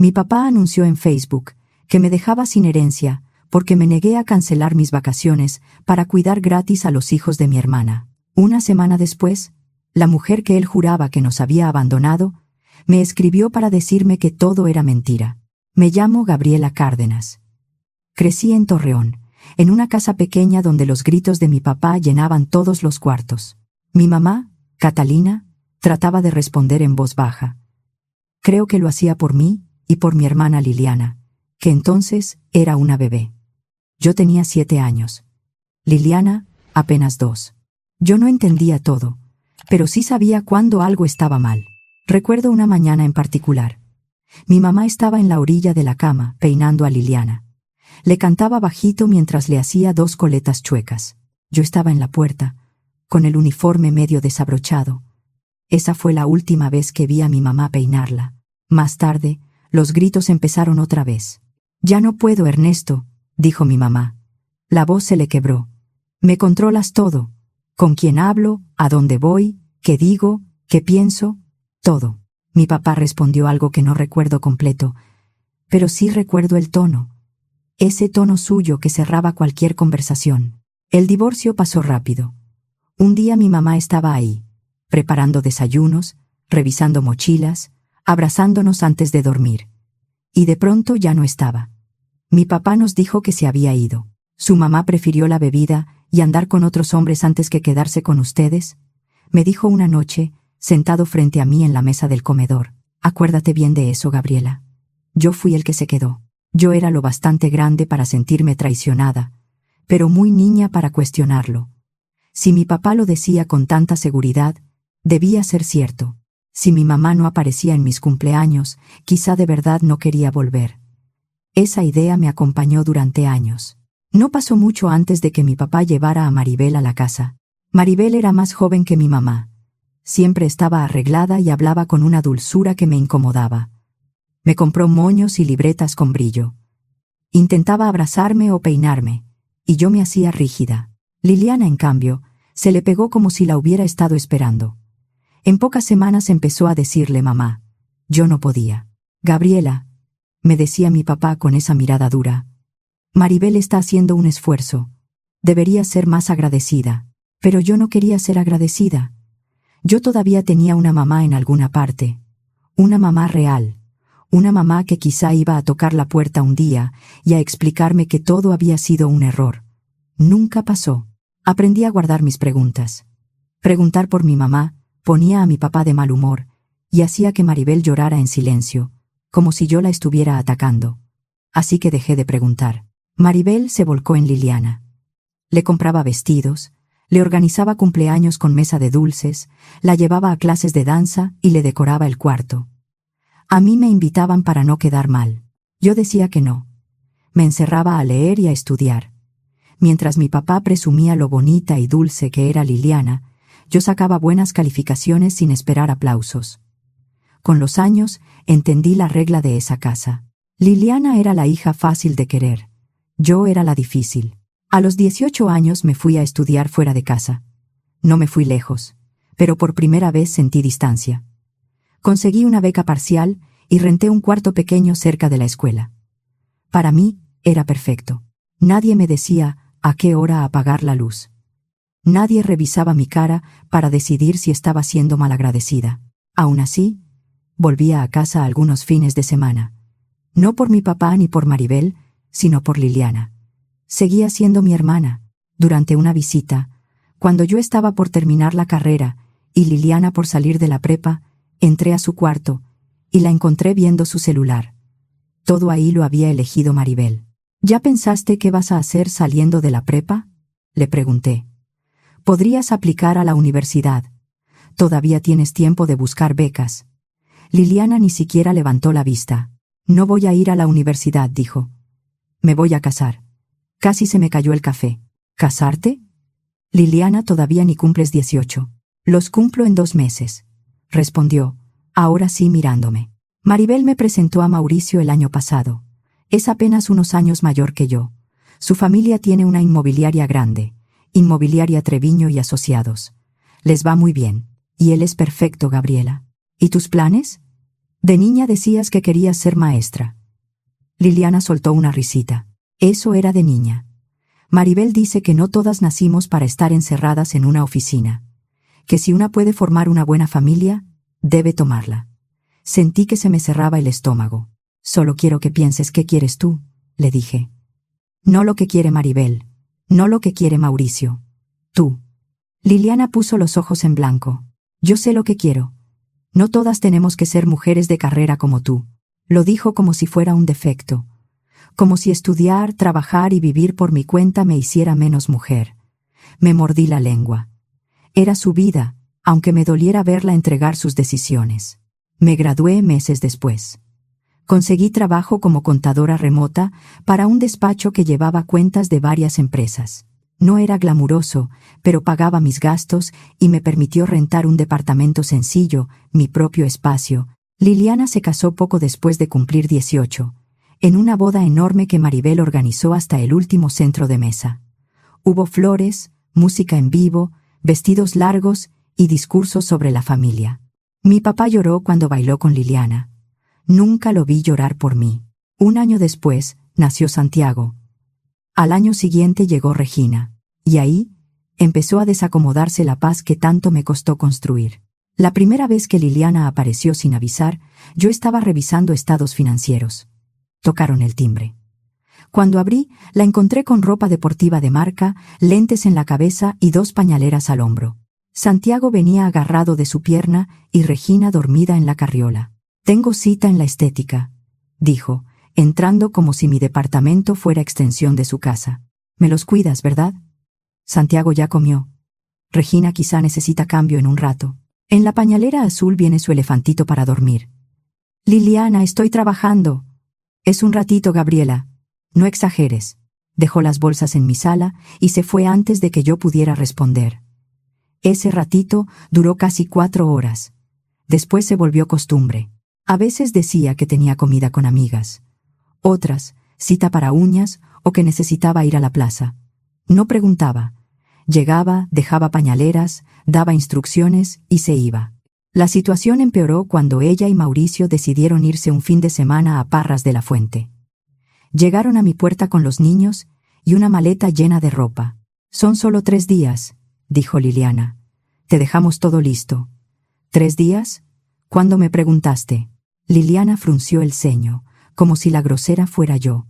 Mi papá anunció en Facebook que me dejaba sin herencia porque me negué a cancelar mis vacaciones para cuidar gratis a los hijos de mi hermana. Una semana después, la mujer que él juraba que nos había abandonado me escribió para decirme que todo era mentira. Me llamo Gabriela Cárdenas. Crecí en Torreón, en una casa pequeña donde los gritos de mi papá llenaban todos los cuartos. Mi mamá, Catalina, trataba de responder en voz baja. Creo que lo hacía por mí y por mi hermana Liliana, que entonces era una bebé. Yo tenía 7 años. Liliana, apenas 2. Yo no entendía todo, pero sí sabía cuando algo estaba mal. Recuerdo una mañana en particular. Mi mamá estaba en la orilla de la cama, peinando a Liliana. Le cantaba bajito mientras le hacía 2 coletas chuecas. Yo estaba en la puerta, con el uniforme medio desabrochado. Esa fue la última vez que vi a mi mamá peinarla. Más tarde, los gritos empezaron otra vez. «Ya no puedo, Ernesto», dijo mi mamá. La voz se le quebró. «Me controlas todo. Con quién hablo, a dónde voy, qué digo, qué pienso, todo». Mi papá respondió algo que no recuerdo completo, pero sí recuerdo el tono. Ese tono suyo que cerraba cualquier conversación. El divorcio pasó rápido. Un día mi mamá estaba ahí, preparando desayunos, revisando mochilas, abrazándonos antes de dormir. Y de pronto ya no estaba. Mi papá nos dijo que se había ido. «¿Su mamá prefirió la bebida y andar con otros hombres antes que quedarse con ustedes?», me dijo una noche, sentado frente a mí en la mesa del comedor. «Acuérdate bien de eso, Gabriela. Yo fui el que se quedó». Yo era lo bastante grande para sentirme traicionada, pero muy niña para cuestionarlo. Si mi papá lo decía con tanta seguridad, debía ser cierto. Si mi mamá no aparecía en mis cumpleaños, quizá de verdad no quería volver. Esa idea me acompañó durante años. No pasó mucho antes de que mi papá llevara a Maribel a la casa. Maribel era más joven que mi mamá. Siempre estaba arreglada y hablaba con una dulzura que me incomodaba. Me compró moños y libretas con brillo. Intentaba abrazarme o peinarme, y yo me hacía rígida. Liliana, en cambio, se le pegó como si la hubiera estado esperando. En pocas semanas empezó a decirle mamá. Yo no podía. «Gabriela», me decía mi papá con esa mirada dura, «Maribel está haciendo un esfuerzo. Debería ser más agradecida». Pero yo no quería ser agradecida. Yo todavía tenía una mamá en alguna parte. Una mamá real. Una mamá que quizá iba a tocar la puerta un día y a explicarme que todo había sido un error. Nunca pasó. Aprendí a guardar mis preguntas. Preguntar por mi mamá ponía a mi papá de mal humor y hacía que Maribel llorara en silencio, como si yo la estuviera atacando. Así que dejé de preguntar. Maribel se volcó en Liliana. Le compraba vestidos, le organizaba cumpleaños con mesa de dulces, la llevaba a clases de danza y le decoraba el cuarto. A mí me invitaban para no quedar mal. Yo decía que no. Me encerraba a leer y a estudiar. Mientras mi papá presumía lo bonita y dulce que era Liliana, yo sacaba buenas calificaciones sin esperar aplausos. Con los años, entendí la regla de esa casa. Liliana era la hija fácil de querer. Yo era la difícil. A los 18 años me fui a estudiar fuera de casa. No me fui lejos, pero por primera vez sentí distancia. Conseguí una beca parcial y renté un cuarto pequeño cerca de la escuela. Para mí, era perfecto. Nadie me decía a qué hora apagar la luz. Nadie revisaba mi cara para decidir si estaba siendo malagradecida. Aún así, volvía a casa algunos fines de semana. No por mi papá ni por Maribel, sino por Liliana. Seguía siendo mi hermana. Durante una visita, cuando yo estaba por terminar la carrera y Liliana por salir de la prepa, entré a su cuarto y la encontré viendo su celular. Todo ahí lo había elegido Maribel. ¿Ya pensaste qué vas a hacer saliendo de la prepa?, le pregunté. Podrías aplicar a la universidad. Todavía tienes tiempo de buscar becas. Liliana ni siquiera levantó la vista. No voy a ir a la universidad, dijo. Me voy a casar. Casi se me cayó el café. ¿Casarte? Liliana, todavía ni cumples 18. Los cumplo en 2 meses, respondió, ahora sí mirándome. Maribel me presentó a Mauricio el año pasado. Es apenas unos años mayor que yo. Su familia tiene una inmobiliaria grande, Inmobiliaria Treviño y Asociados. Les va muy bien. Y él es perfecto, Gabriela. ¿Y tus planes? De niña decías que querías ser maestra. Liliana soltó una risita. Eso era de niña. Maribel dice que no todas nacimos para estar encerradas en una oficina. Que si una puede formar una buena familia, debe tomarla. Sentí que se me cerraba el estómago. Solo quiero que pienses qué quieres tú, le dije. No lo que quiere Maribel, no lo que quiere Mauricio. Tú. Liliana puso los ojos en blanco. Yo sé lo que quiero. No todas tenemos que ser mujeres de carrera como tú. Lo dijo como si fuera un defecto. Como si estudiar, trabajar y vivir por mi cuenta me hiciera menos mujer. Me mordí la lengua. Era su vida, aunque me doliera verla entregar sus decisiones. Me gradué meses después. Conseguí trabajo como contadora remota para un despacho que llevaba cuentas de varias empresas. No era glamuroso, pero pagaba mis gastos y me permitió rentar un departamento sencillo, mi propio espacio. Liliana se casó poco después de cumplir 18, en una boda enorme que Maribel organizó hasta el último centro de mesa. Hubo flores, música en vivo, vestidos largos y discursos sobre la familia. Mi papá lloró cuando bailó con Liliana. Nunca lo vi llorar por mí. Un año después, nació Santiago. Al año siguiente llegó Regina. Y ahí, empezó a desacomodarse la paz que tanto me costó construir. La primera vez que Liliana apareció sin avisar, yo estaba revisando estados financieros. Tocaron el timbre. Cuando abrí, la encontré con ropa deportiva de marca, lentes en la cabeza y 2 pañaleras al hombro. Santiago venía agarrado de su pierna y Regina dormida en la carriola. «Tengo cita en la estética», dijo, entrando como si mi departamento fuera extensión de su casa. «Me los cuidas, ¿verdad?» Santiago ya comió. Regina quizá necesita cambio en un rato. En la pañalera azul viene su elefantito para dormir. «Liliana, estoy trabajando». «Es un ratito, Gabriela. No exageres». Dejó las bolsas en mi sala y se fue antes de que yo pudiera responder. Ese ratito duró casi 4 horas. Después se volvió costumbre. A veces decía que tenía comida con amigas. Otras, cita para uñas o que necesitaba ir a la plaza. No preguntaba. Llegaba, dejaba pañaleras, daba instrucciones y se iba. La situación empeoró cuando ella y Mauricio decidieron irse un fin de semana a Parras de la Fuente. Llegaron a mi puerta con los niños y una maleta llena de ropa. «Son solo 3 días», dijo Liliana. «Te dejamos todo listo». «¿3 días? ¿Cuándo me preguntaste?» Liliana frunció el ceño, como si la grosera fuera yo.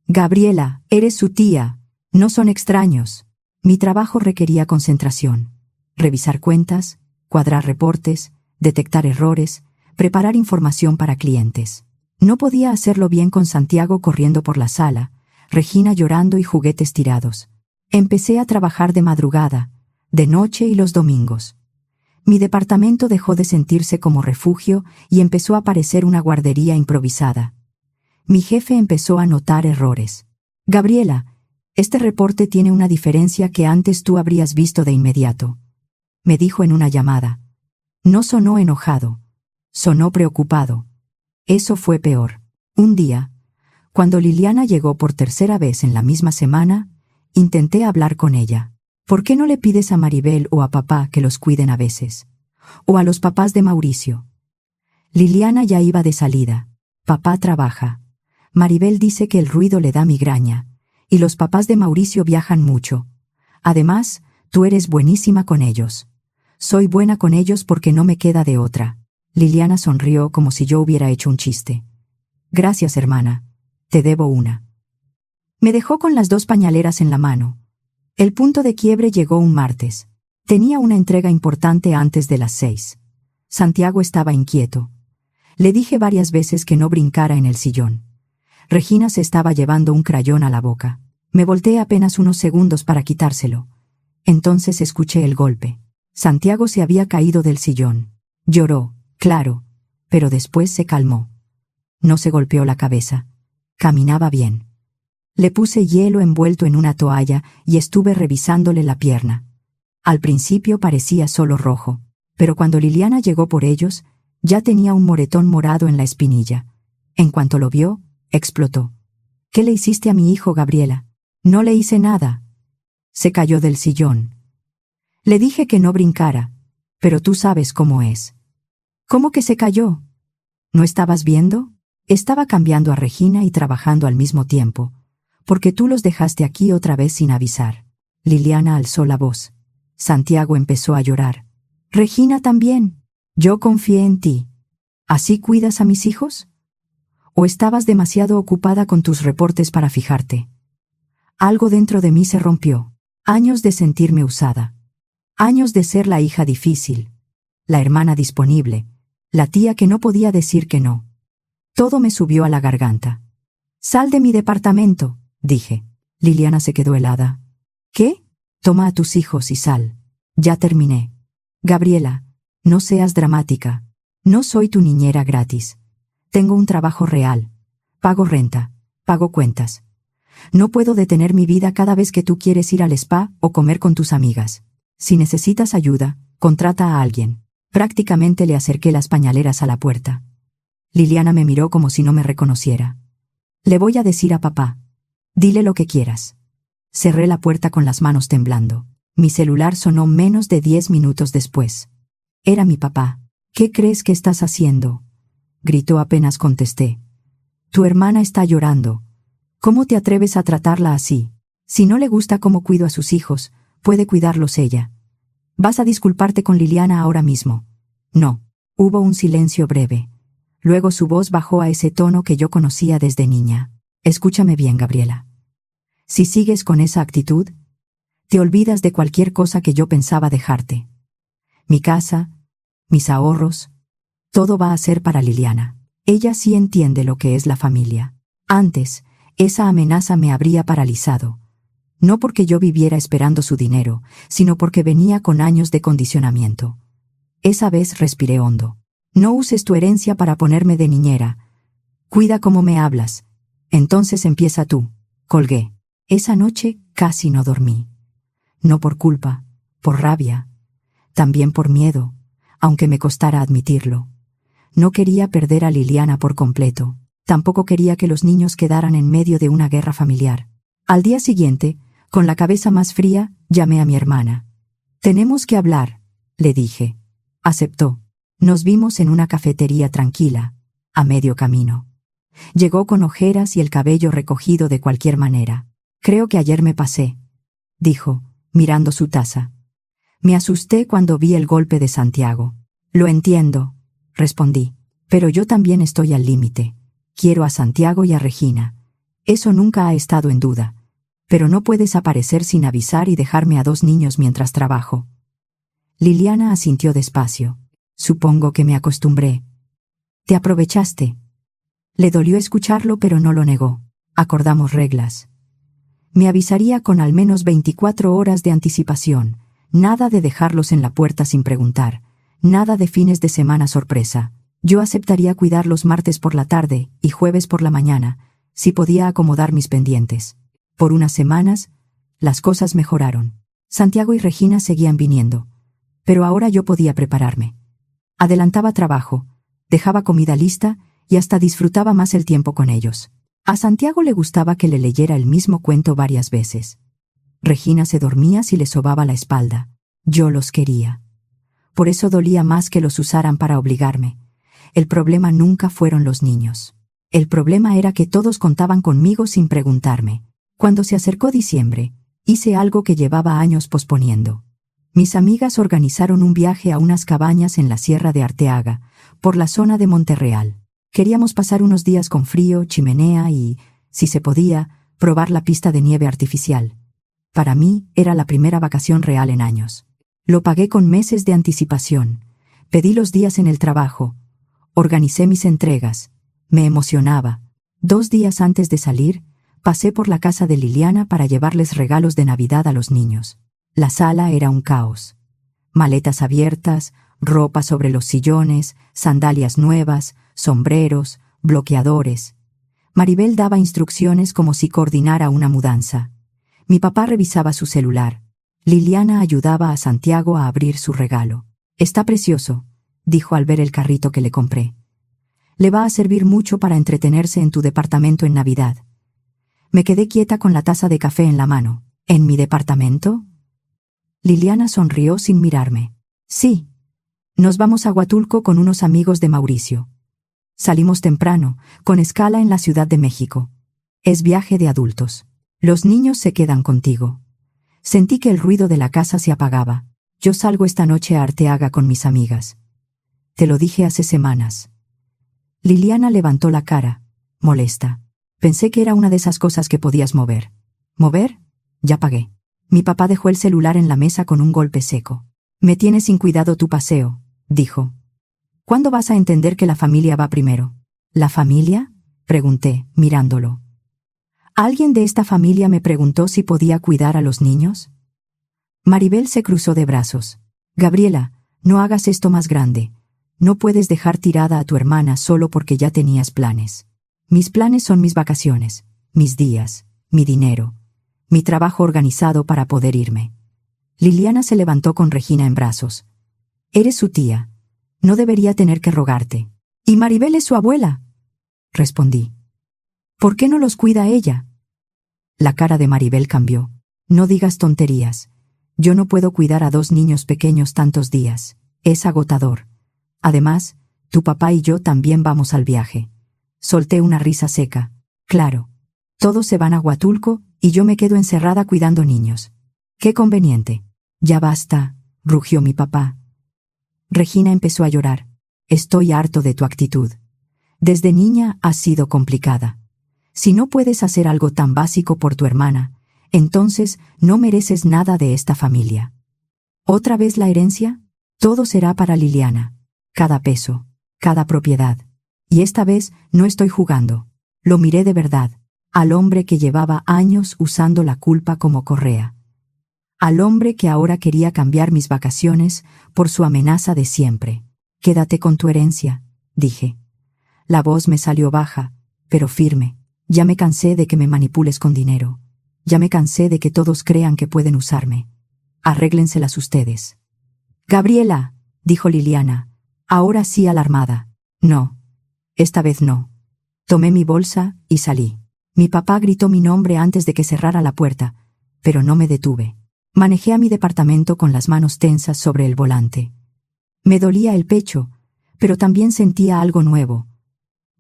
«Gabriela, eres su tía. No son extraños». Mi trabajo requería concentración. Revisar cuentas, cuadrar reportes, detectar errores, preparar información para clientes. No podía hacerlo bien con Santiago corriendo por la sala, Regina llorando y juguetes tirados. Empecé a trabajar de madrugada, de noche y los domingos. Mi departamento dejó de sentirse como refugio y empezó a parecer una guardería improvisada. Mi jefe empezó a notar errores. «Gabriela, este reporte tiene una diferencia que antes tú habrías visto de inmediato», me dijo en una llamada. No sonó enojado. Sonó preocupado. Eso fue peor. Un día, cuando Liliana llegó por 3ª vez en la misma semana, intenté hablar con ella. «¿Por qué no le pides a Maribel o a papá que los cuiden a veces? O a los papás de Mauricio?» Liliana ya iba de salida. «Papá trabaja. Maribel dice que el ruido le da migraña. Y los papás de Mauricio viajan mucho. Además, tú eres buenísima con ellos». «Soy buena con ellos porque no me queda de otra». Liliana sonrió como si yo hubiera hecho un chiste. «Gracias, hermana. Te debo una». Me dejó con las 2 pañaleras en la mano. El punto de quiebre llegó un martes. Tenía una entrega importante antes de las 6. Santiago estaba inquieto. Le dije varias veces que no brincara en el sillón. Regina se estaba llevando un crayón a la boca. Me volteé apenas unos segundos para quitárselo. Entonces escuché el golpe. Santiago se había caído del sillón. Lloró, claro, pero después se calmó. No se golpeó la cabeza. Caminaba bien. Le puse hielo envuelto en una toalla y estuve revisándole la pierna. Al principio parecía solo rojo, pero cuando Liliana llegó por ellos, ya tenía un moretón morado en la espinilla. En cuanto lo vio, explotó. «¿Qué le hiciste a mi hijo, Gabriela?» «No le hice nada». Se cayó del sillón. Le dije que no brincara, pero tú sabes cómo es. «¿Cómo que se cayó?» ¿No estabas viendo? Estaba cambiando a Regina y trabajando al mismo tiempo, porque tú los dejaste aquí otra vez sin avisar. Liliana alzó la voz. Santiago empezó a llorar. Regina también. Yo confié en ti. ¿Así cuidas a mis hijos? ¿O estabas demasiado ocupada con tus reportes para fijarte? Algo dentro de mí se rompió. Años de sentirme usada. Años de ser la hija difícil, la hermana disponible, la tía que no podía decir que no. Todo me subió a la garganta. Sal de mi departamento, dije. Liliana se quedó helada. ¿Qué? Toma a tus hijos y sal. Ya terminé. Gabriela, no seas dramática. No soy tu niñera gratis. Tengo un trabajo real. Pago renta. Pago cuentas. No puedo detener mi vida cada vez que tú quieres ir al spa o comer con tus amigas. Si necesitas ayuda, contrata a alguien. Prácticamente le acerqué las pañaleras a la puerta. Liliana me miró como si no me reconociera. Le voy a decir a papá. Dile lo que quieras. Cerré la puerta con las manos temblando. Mi celular sonó menos de 10 minutos después. Era mi papá. ¿Qué crees que estás haciendo? Gritó apenas contesté. Tu hermana está llorando. ¿Cómo te atreves a tratarla así? Si no le gusta cómo cuido a sus hijos, puede cuidarlos ella. ¿Vas a disculparte con Liliana ahora mismo? No. Hubo un silencio breve. Luego su voz bajó a ese tono que yo conocía desde niña. Escúchame bien, Gabriela. Si sigues con esa actitud, te olvidas de cualquier cosa que yo pensaba dejarte. Mi casa, mis ahorros, todo va a ser para Liliana. Ella sí entiende lo que es la familia. Antes, esa amenaza me habría paralizado. No porque yo viviera esperando su dinero, sino porque venía con años de condicionamiento. Esa vez respiré hondo. No uses tu herencia para ponerme de niñera. Cuida cómo me hablas. Entonces empieza tú. Colgué. Esa noche casi no dormí. No por culpa, por rabia. También por miedo, aunque me costara admitirlo. No quería perder a Liliana por completo. Tampoco quería que los niños quedaran en medio de una guerra familiar. Al día siguiente, con la cabeza más fría, llamé a mi hermana. Tenemos que hablar, le dije. Aceptó. Nos vimos en una cafetería tranquila, a medio camino. Llegó con ojeras y el cabello recogido de cualquier manera. Creo que ayer me pasé, dijo, mirando su taza. Me asusté cuando vi el golpe de Santiago. Lo entiendo, respondí, pero yo también estoy al límite. Quiero a Santiago y a Regina. Eso nunca ha estado en duda. Pero no puedes aparecer sin avisar y dejarme a 2 niños mientras trabajo. Liliana asintió despacio. Supongo que me acostumbré. Te aprovechaste. Le dolió escucharlo, pero no lo negó. Acordamos reglas. Me avisaría con al menos 24 horas de anticipación. Nada de dejarlos en la puerta sin preguntar. Nada de fines de semana sorpresa. Yo aceptaría cuidarlos martes por la tarde y jueves por la mañana, si podía acomodar mis pendientes. Por unas semanas, las cosas mejoraron. Santiago y Regina seguían viniendo. Pero ahora yo podía prepararme. Adelantaba trabajo, dejaba comida lista y hasta disfrutaba más el tiempo con ellos. A Santiago le gustaba que le leyera el mismo cuento varias veces. Regina se dormía si le sobaba la espalda. Yo los quería. Por eso dolía más que los usaran para obligarme. El problema nunca fueron los niños. El problema era que todos contaban conmigo sin preguntarme. Cuando se acercó diciembre, hice algo que llevaba años posponiendo. Mis amigas organizaron un viaje a unas cabañas en la Sierra de Arteaga, por la zona de Monterreal. Queríamos pasar unos días con frío, chimenea y, si se podía, probar la pista de nieve artificial. Para mí, era la primera vacación real en años. Lo pagué con meses de anticipación. Pedí los días en el trabajo. Organicé mis entregas. Me emocionaba. 2 días antes de salir, pasé por la casa de Liliana para llevarles regalos de Navidad a los niños. La sala era un caos. Maletas abiertas, ropa sobre los sillones, sandalias nuevas, sombreros, bloqueadores. Maribel daba instrucciones como si coordinara una mudanza. Mi papá revisaba su celular. Liliana ayudaba a Santiago a abrir su regalo. Está precioso, dijo al ver el carrito que le compré. Le va a servir mucho para entretenerse en tu departamento en Navidad. Me quedé quieta con la taza de café en la mano. ¿En mi departamento? Liliana sonrió sin mirarme. Sí. Nos vamos a Huatulco con unos amigos de Mauricio. Salimos temprano, con escala en la Ciudad de México. Es viaje de adultos. Los niños se quedan contigo. Sentí que el ruido de la casa se apagaba. Yo salgo esta noche a Arteaga con mis amigas. Te lo dije hace semanas. Liliana levantó la cara, molesta. Pensé que era una de esas cosas que podías mover. ¿Mover? Ya pagué. Mi papá dejó el celular en la mesa con un golpe seco. Me tienes sin cuidado tu paseo, dijo. ¿Cuándo vas a entender que la familia va primero? ¿La familia? Pregunté, mirándolo. ¿Alguien de esta familia me preguntó si podía cuidar a los niños? Maribel se cruzó de brazos. Gabriela, no hagas esto más grande. No puedes dejar tirada a tu hermana solo porque ya tenías planes. Mis planes son mis vacaciones, mis días, mi dinero, mi trabajo organizado para poder irme. Liliana se levantó con Regina en brazos. Eres su tía. No debería tener que rogarte. Y Maribel es su abuela, respondí. ¿Por qué no los cuida ella? La cara de Maribel cambió. No digas tonterías. Yo no puedo cuidar a 2 niños pequeños tantos días. Es agotador. Además, tu papá y yo también vamos al viaje. Solté una risa seca. Claro. Todos se van a Huatulco y yo me quedo encerrada cuidando niños. Qué conveniente. Ya basta, rugió mi papá. Regina empezó a llorar. Estoy harto de tu actitud. Desde niña has sido complicada. Si no puedes hacer algo tan básico por tu hermana, entonces no mereces nada de esta familia. ¿Otra vez la herencia? Todo será para Liliana. Cada peso, cada propiedad. Y esta vez no estoy jugando. Lo miré de verdad. Al hombre que llevaba años usando la culpa como correa. Al hombre que ahora quería cambiar mis vacaciones por su amenaza de siempre. Quédate con tu herencia, dije. La voz me salió baja, pero firme. Ya me cansé de que me manipules con dinero. Ya me cansé de que todos crean que pueden usarme. Arréglenselas ustedes. Gabriela, dijo Liliana, ahora sí alarmada. No. Esta vez no. Tomé mi bolsa y salí. Mi papá gritó mi nombre antes de que cerrara la puerta, pero no me detuve. Manejé a mi departamento con las manos tensas sobre el volante. Me dolía el pecho, pero también sentía algo nuevo.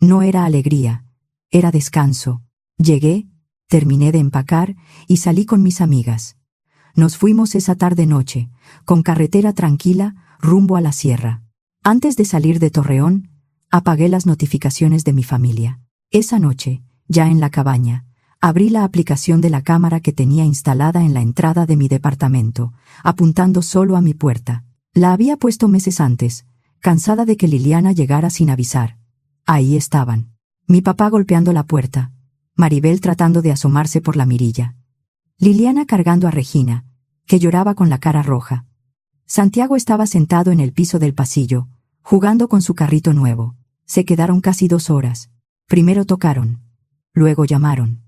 No era alegría, era descanso. Llegué, terminé de empacar y salí con mis amigas. Nos fuimos esa tarde-noche, con carretera tranquila, rumbo a la sierra. Antes de salir de Torreón, apagué las notificaciones de mi familia. Esa noche, ya en la cabaña, abrí la aplicación de la cámara que tenía instalada en la entrada de mi departamento, apuntando solo a mi puerta. La había puesto meses antes, cansada de que Liliana llegara sin avisar. Ahí estaban. Mi papá golpeando la puerta, Maribel tratando de asomarse por la mirilla. Liliana cargando a Regina, que lloraba con la cara roja. Santiago estaba sentado en el piso del pasillo, jugando con su carrito nuevo. Se quedaron casi 2 horas. Primero tocaron. Luego llamaron.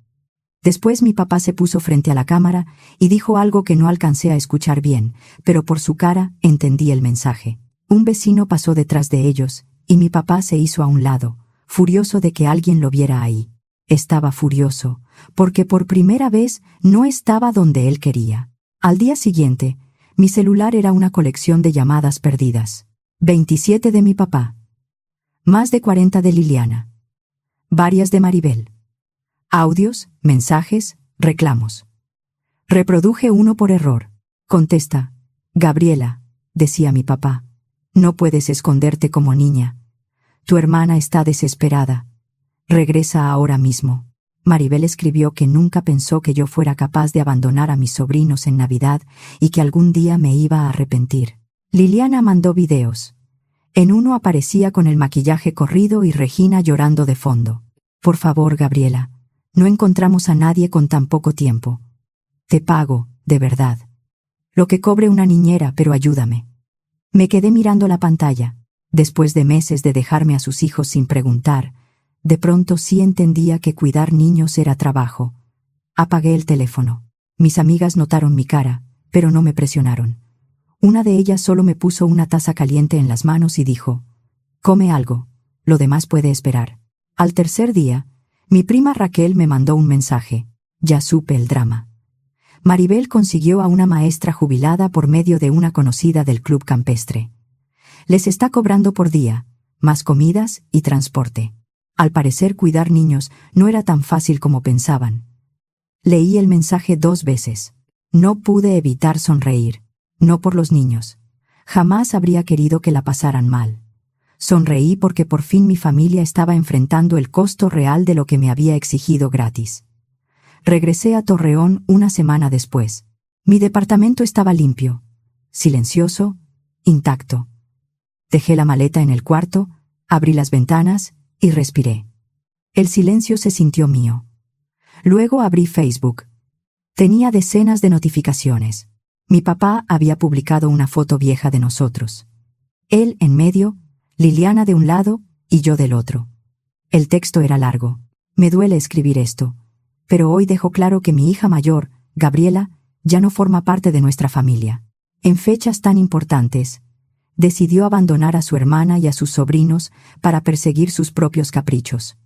Después mi papá se puso frente a la cámara y dijo algo que no alcancé a escuchar bien, pero por su cara entendí el mensaje. Un vecino pasó detrás de ellos, y mi papá se hizo a un lado, furioso de que alguien lo viera ahí. Estaba furioso, porque por primera vez no estaba donde él quería. Al día siguiente, mi celular era una colección de llamadas perdidas. 27 de mi papá. Más de 40 de Liliana. Varias de Maribel. Audios, mensajes, reclamos. Reproduje uno por error. Contesta. Gabriela, decía mi papá. No puedes esconderte como niña. Tu hermana está desesperada. Regresa ahora mismo. Maribel escribió que nunca pensó que yo fuera capaz de abandonar a mis sobrinos en Navidad y que algún día me iba a arrepentir. Liliana mandó videos. En uno aparecía con el maquillaje corrido y Regina llorando de fondo. Por favor, Gabriela. No encontramos a nadie con tan poco tiempo. Te pago, de verdad. Lo que cobre una niñera, pero ayúdame. Me quedé mirando la pantalla. Después de meses de dejarme a sus hijos sin preguntar, de pronto sí entendía que cuidar niños era trabajo. Apagué el teléfono. Mis amigas notaron mi cara, pero no me presionaron. Una de ellas solo me puso una taza caliente en las manos y dijo, «Come algo, lo demás puede esperar». Al tercer día, mi prima Raquel me mandó un mensaje. Ya supe el drama. Maribel consiguió a una maestra jubilada por medio de una conocida del club campestre. Les está cobrando por día, más comidas y transporte. Al parecer, cuidar niños no era tan fácil como pensaban. Leí el mensaje 2 veces. No pude evitar sonreír. No por los niños. Jamás habría querido que la pasaran mal. Sonreí porque por fin mi familia estaba enfrentando el costo real de lo que me había exigido gratis. Regresé a Torreón una semana después. Mi departamento estaba limpio, silencioso, intacto. Dejé la maleta en el cuarto, abrí las ventanas y respiré. El silencio se sintió mío. Luego abrí Facebook. Tenía decenas de notificaciones. Mi papá había publicado una foto vieja de nosotros. Él en medio, Liliana de un lado y yo del otro. El texto era largo. Me duele escribir esto, pero hoy dejo claro que mi hija mayor, Gabriela, ya no forma parte de nuestra familia. En fechas tan importantes, decidió abandonar a su hermana y a sus sobrinos para perseguir sus propios caprichos.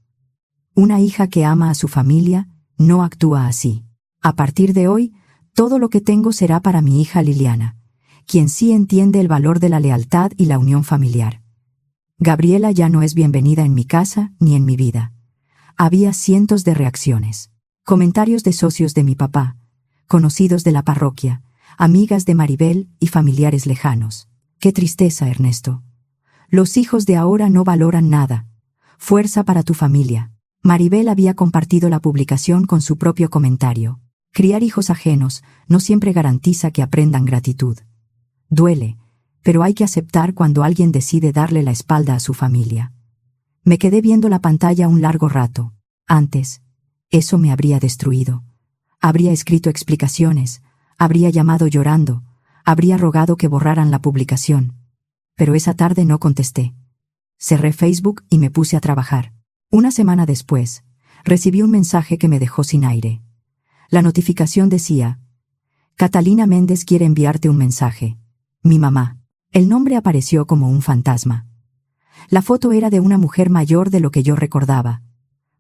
Una hija que ama a su familia no actúa así. A partir de hoy, todo lo que tengo será para mi hija Liliana, quien sí entiende el valor de la lealtad y la unión familiar. Gabriela ya no es bienvenida en mi casa ni en mi vida. Había cientos de reacciones. Comentarios de socios de mi papá, conocidos de la parroquia, amigas de Maribel y familiares lejanos. Qué tristeza, Ernesto. Los hijos de ahora no valoran nada. Fuerza para tu familia. Maribel había compartido la publicación con su propio comentario. Criar hijos ajenos no siempre garantiza que aprendan gratitud. Duele, pero hay que aceptar cuando alguien decide darle la espalda a su familia. Me quedé viendo la pantalla un largo rato. Antes, eso me habría destruido. Habría escrito explicaciones, habría llamado llorando, habría rogado que borraran la publicación. Pero esa tarde no contesté. Cerré Facebook y me puse a trabajar. Una semana después, recibí un mensaje que me dejó sin aire. La notificación decía: Catalina Méndez quiere enviarte un mensaje. Mi mamá. El nombre apareció como un fantasma. La foto era de una mujer mayor de lo que yo recordaba,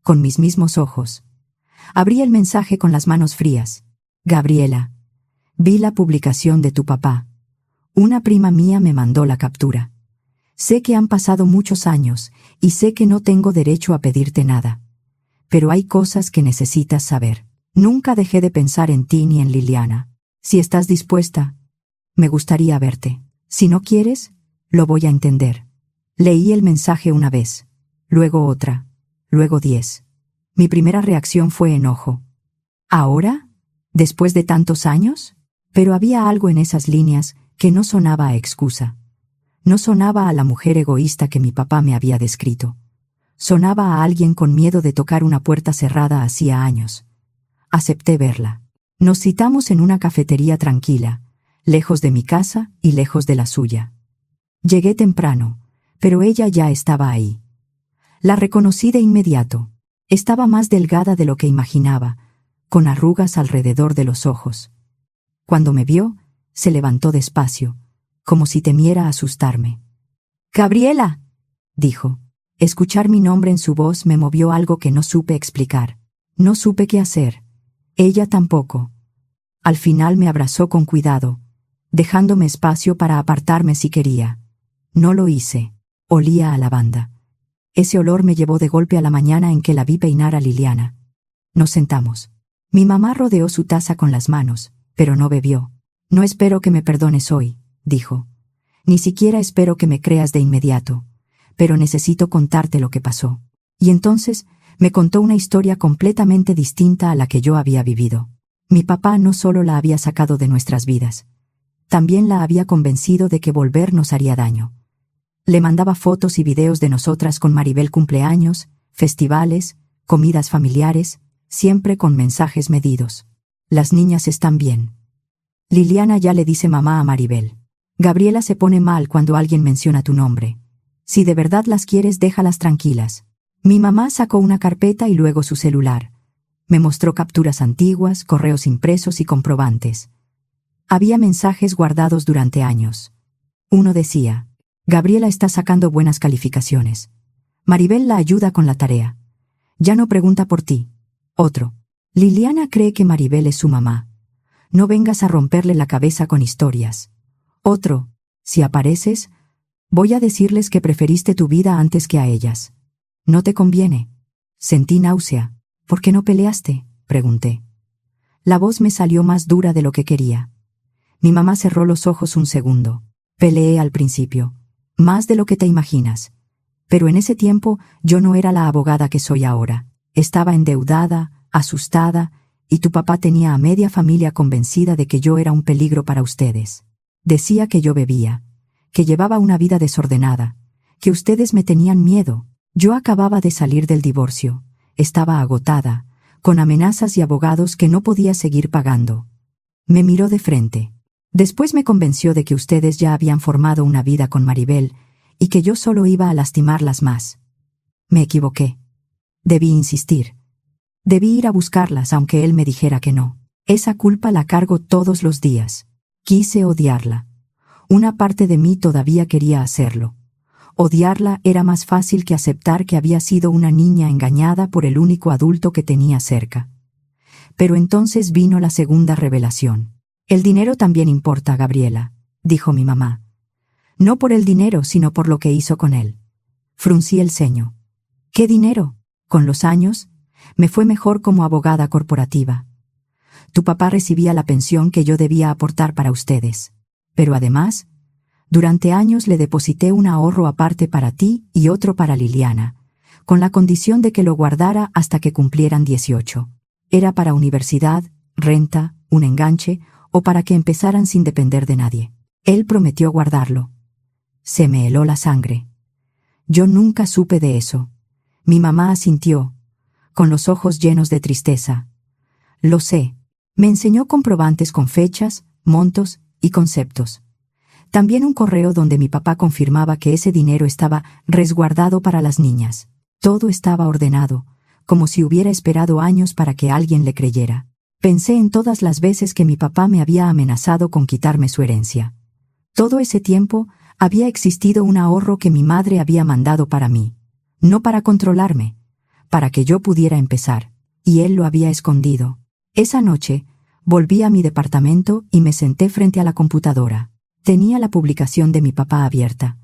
con mis mismos ojos. Abrí el mensaje con las manos frías. Gabriela, vi la publicación de tu papá. Una prima mía me mandó la captura. Sé que han pasado muchos años y sé que no tengo derecho a pedirte nada. Pero hay cosas que necesitas saber. Nunca dejé de pensar en ti ni en Liliana. Si estás dispuesta, me gustaría verte. Si no quieres, lo voy a entender. Leí el mensaje una vez, luego otra, luego 10. Mi primera reacción fue enojo. ¿Ahora? ¿Después de tantos años? Pero había algo en esas líneas que no sonaba a excusa. No sonaba a la mujer egoísta que mi papá me había descrito. Sonaba a alguien con miedo de tocar una puerta cerrada hacía años. Acepté verla. Nos citamos en una cafetería tranquila, lejos de mi casa y lejos de la suya. Llegué temprano, pero ella ya estaba ahí. La reconocí de inmediato. Estaba más delgada de lo que imaginaba, con arrugas alrededor de los ojos. Cuando me vio, se levantó despacio, como si temiera asustarme. «¡Gabriela!», dijo. Escuchar mi nombre en su voz me movió algo que no supe explicar. No supe qué hacer. Ella tampoco. Al final me abrazó con cuidado, dejándome espacio para apartarme si quería. No lo hice. Olía a lavanda. Ese olor me llevó de golpe a la mañana en que la vi peinar a Liliana. Nos sentamos. Mi mamá rodeó su taza con las manos, pero no bebió. «No espero que me perdones hoy», dijo. «Ni siquiera espero que me creas de inmediato, pero necesito contarte lo que pasó». Y entonces me contó una historia completamente distinta a la que yo había vivido. Mi papá no solo la había sacado de nuestras vidas, también la había convencido de que volver nos haría daño. Le mandaba fotos y videos de nosotras con Maribel, cumpleaños, festivales, comidas familiares, siempre con mensajes medidos. «Las niñas están bien». Liliana ya le dice mamá a Maribel. Gabriela se pone mal cuando alguien menciona tu nombre. Si de verdad las quieres, déjalas tranquilas. Mi mamá sacó una carpeta y luego su celular. Me mostró capturas antiguas, correos impresos y comprobantes. Había mensajes guardados durante años. Uno decía: Gabriela está sacando buenas calificaciones. Maribel la ayuda con la tarea. Ya no pregunta por ti. Otro: Liliana cree que Maribel es su mamá. No vengas a romperle la cabeza con historias. Otro: si apareces, Voy a decirles que preferiste tu vida antes que a ellas. No te conviene. Sentí náusea. ¿Por qué no peleaste?, pregunté. La voz me salió más dura de lo que quería. Mi mamá cerró los ojos un segundo. Peleé al principio. Más de lo que te imaginas. Pero en ese tiempo yo no era la abogada que soy ahora. Estaba endeudada, asustada, y tu papá tenía a media familia convencida de que yo era un peligro para ustedes. Decía que yo bebía, que llevaba una vida desordenada, que ustedes me tenían miedo. Yo acababa de salir del divorcio. Estaba agotada, con amenazas y abogados que no podía seguir pagando. Me miró de frente. Después me convenció de que ustedes ya habían formado una vida con Maribel y que yo solo iba a lastimarlas más. Me equivoqué. Debí insistir. Debí ir a buscarlas aunque él me dijera que no. Esa culpa la cargo todos los días. Quise odiarla. Una parte de mí todavía quería hacerlo. Odiarla era más fácil que aceptar que había sido una niña engañada por el único adulto que tenía cerca. Pero entonces vino la segunda revelación. El dinero también importa, Gabriela, dijo mi mamá. No por el dinero, sino por lo que hizo con él. Fruncí el ceño. ¿Qué dinero? Con los años, me fue mejor como abogada corporativa. Tu papá recibía la pensión que yo debía aportar para ustedes. Pero además, durante años le deposité un ahorro aparte para ti y otro para Liliana, con la condición de que lo guardara hasta que cumplieran 18. Era para universidad, renta, un enganche o para que empezaran sin depender de nadie. Él prometió guardarlo. Se me heló la sangre. Yo nunca supe de eso. Mi mamá asintió, con los ojos llenos de tristeza. Lo sé. Me enseñó comprobantes con fechas, montos y conceptos. También un correo donde mi papá confirmaba que ese dinero estaba resguardado para las niñas. Todo estaba ordenado, como si hubiera esperado años para que alguien le creyera. Pensé en todas las veces que mi papá me había amenazado con quitarme su herencia. Todo ese tiempo había existido un ahorro que mi madre había mandado para mí. No para controlarme, para que yo pudiera empezar, y él lo había escondido. Esa noche, volví a mi departamento y me senté frente a la computadora. Tenía la publicación de mi papá abierta.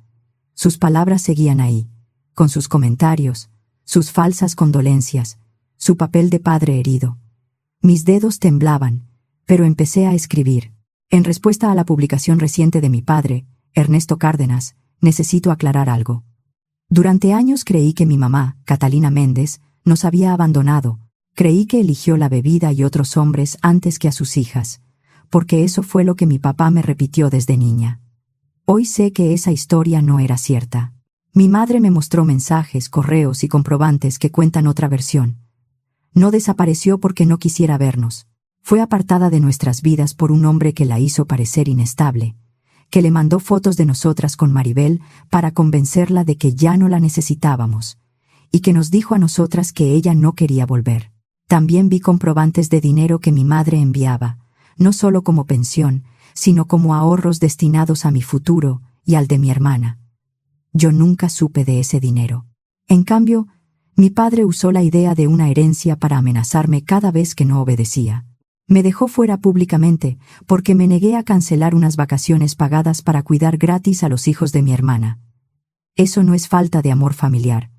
Sus palabras seguían ahí, con sus comentarios, sus falsas condolencias, su papel de padre herido. Mis dedos temblaban, pero empecé a escribir. En respuesta a la publicación reciente de mi padre, Ernesto Cárdenas, necesito aclarar algo. Durante años creí que mi mamá, Catalina Méndez, nos había abandonado. Creí que eligió la bebida y otros hombres antes que a sus hijas, porque eso fue lo que mi papá me repitió desde niña. Hoy sé que esa historia no era cierta. Mi madre me mostró mensajes, correos y comprobantes que cuentan otra versión. No desapareció porque no quisiera vernos. Fue apartada de nuestras vidas por un hombre que la hizo parecer inestable, que le mandó fotos de nosotras con Maribel para convencerla de que ya no la necesitábamos, y que nos dijo a nosotras que ella no quería volver. También vi comprobantes de dinero que mi madre enviaba, no solo como pensión, sino como ahorros destinados a mi futuro y al de mi hermana. Yo nunca supe de ese dinero. En cambio, mi padre usó la idea de una herencia para amenazarme cada vez que no obedecía. Me dejó fuera públicamente porque me negué a cancelar unas vacaciones pagadas para cuidar gratis a los hijos de mi hermana. Eso no es falta de amor familiar.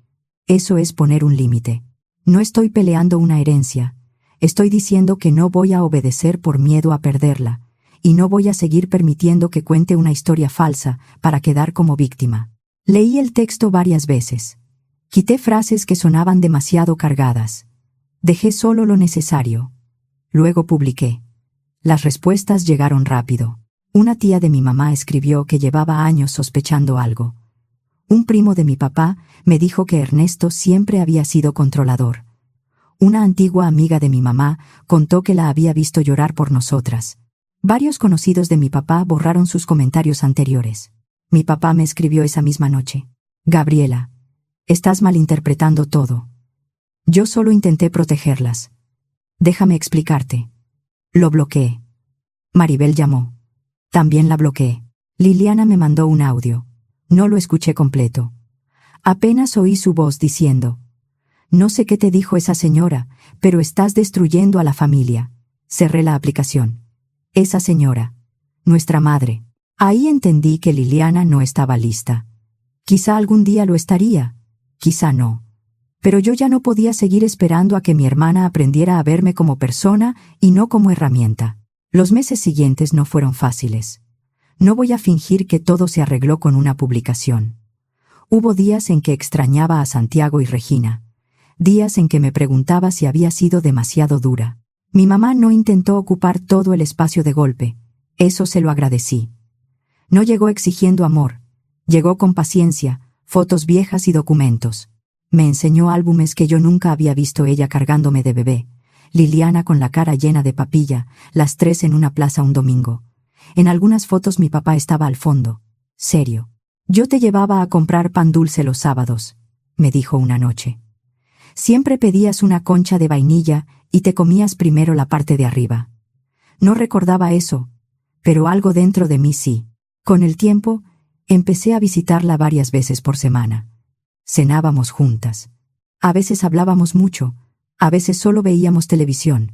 Eso es poner un límite. No estoy peleando una herencia. Estoy diciendo que no voy a obedecer por miedo a perderla, y no voy a seguir permitiendo que cuente una historia falsa para quedar como víctima. Leí el texto varias veces. Quité frases que sonaban demasiado cargadas. Dejé solo lo necesario. Luego publiqué. Las respuestas llegaron rápido. Una tía de mi mamá escribió que llevaba años sospechando algo. Un primo de mi papá me dijo que Ernesto siempre había sido controlador. Una antigua amiga de mi mamá contó que la había visto llorar por nosotras. Varios conocidos de mi papá borraron sus comentarios anteriores. Mi papá me escribió esa misma noche. Gabriela, estás malinterpretando todo. Yo solo intenté protegerlas. Déjame explicarte. Lo bloqueé. Maribel llamó. También la bloqueé. Liliana me mandó un audio. No lo escuché completo. Apenas oí su voz diciendo: no sé qué te dijo esa señora, pero estás destruyendo a la familia. Cerré la aplicación. Esa señora. Nuestra madre. Ahí entendí que Liliana no estaba lista. Quizá algún día lo estaría, quizá no. Pero yo ya no podía seguir esperando a que mi hermana aprendiera a verme como persona y no como herramienta. Los meses siguientes no fueron fáciles. No voy a fingir que todo se arregló con una publicación. Hubo días en que extrañaba a Santiago y Regina. Días en que me preguntaba si había sido demasiado dura. Mi mamá no intentó ocupar todo el espacio de golpe. Eso se lo agradecí. No llegó exigiendo amor. Llegó con paciencia, fotos viejas y documentos. Me enseñó álbumes que yo nunca había visto, ella cargándome de bebé, Liliana con la cara llena de papilla, las tres en una plaza un domingo. En algunas fotos mi papá estaba al fondo, serio. Yo te llevaba a comprar pan dulce los sábados, me dijo una noche. Siempre pedías una concha de vainilla y te comías primero la parte de arriba. No recordaba eso, pero algo dentro de mí sí. Con el tiempo, empecé a visitarla varias veces por semana. Cenábamos juntas. A veces hablábamos mucho, a veces solo veíamos televisión.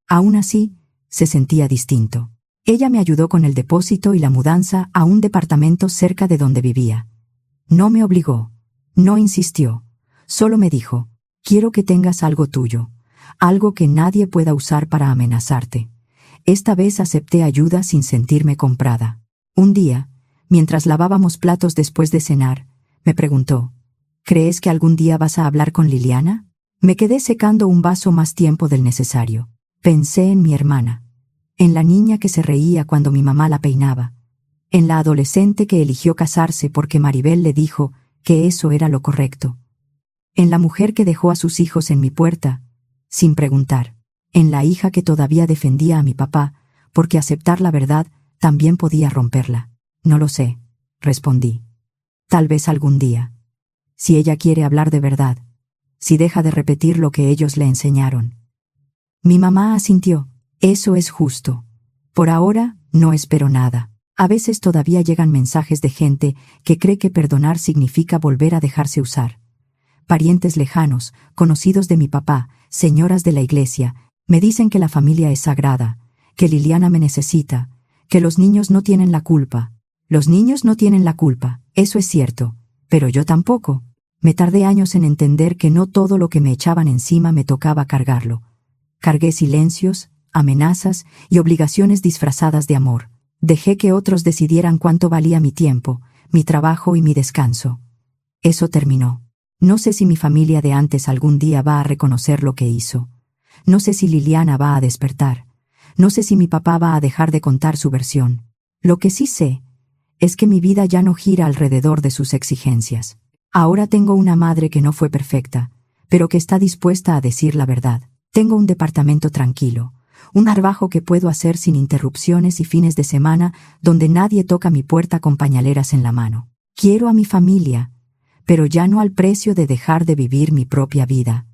Aún así, se sentía distinto. Ella me ayudó con el depósito y la mudanza a un departamento cerca de donde vivía. No me obligó, no insistió, solo me dijo, quiero que tengas algo tuyo, algo que nadie pueda usar para amenazarte. Esta vez acepté ayuda sin sentirme comprada. Un día, mientras lavábamos platos después de cenar, me preguntó, ¿crees que algún día vas a hablar con Liliana? Me quedé secando un vaso más tiempo del necesario. Pensé en mi hermana, en la niña que se reía cuando mi mamá la peinaba, en la adolescente que eligió casarse porque Maribel le dijo que eso era lo correcto, en la mujer que dejó a sus hijos en mi puerta, sin preguntar, en la hija que todavía defendía a mi papá, porque aceptar la verdad también podía romperla. No lo sé, respondí. Tal vez algún día. Si ella quiere hablar de verdad, si deja de repetir lo que ellos le enseñaron. Mi mamá asintió. Eso es justo. Por ahora, no espero nada. A veces todavía llegan mensajes de gente que cree que perdonar significa volver a dejarse usar. Parientes lejanos, conocidos de mi papá, señoras de la iglesia, me dicen que la familia es sagrada, que Liliana me necesita, que los niños no tienen la culpa. Los niños no tienen la culpa, eso es cierto, pero yo tampoco. Me tardé años en entender que no todo lo que me echaban encima me tocaba cargarlo. Cargué silencios, amenazas y obligaciones disfrazadas de amor. Dejé que otros decidieran cuánto valía mi tiempo, mi trabajo y mi descanso. Eso terminó. No sé si mi familia de antes algún día va a reconocer lo que hizo. No sé si Liliana va a despertar. No sé si mi papá va a dejar de contar su versión. Lo que sí sé es que mi vida ya no gira alrededor de sus exigencias. Ahora tengo una madre que no fue perfecta, pero que está dispuesta a decir la verdad. Tengo un departamento tranquilo, un trabajo que puedo hacer sin interrupciones y fines de semana donde nadie toca mi puerta con pañaleras en la mano. Quiero a mi familia, pero ya no al precio de dejar de vivir mi propia vida.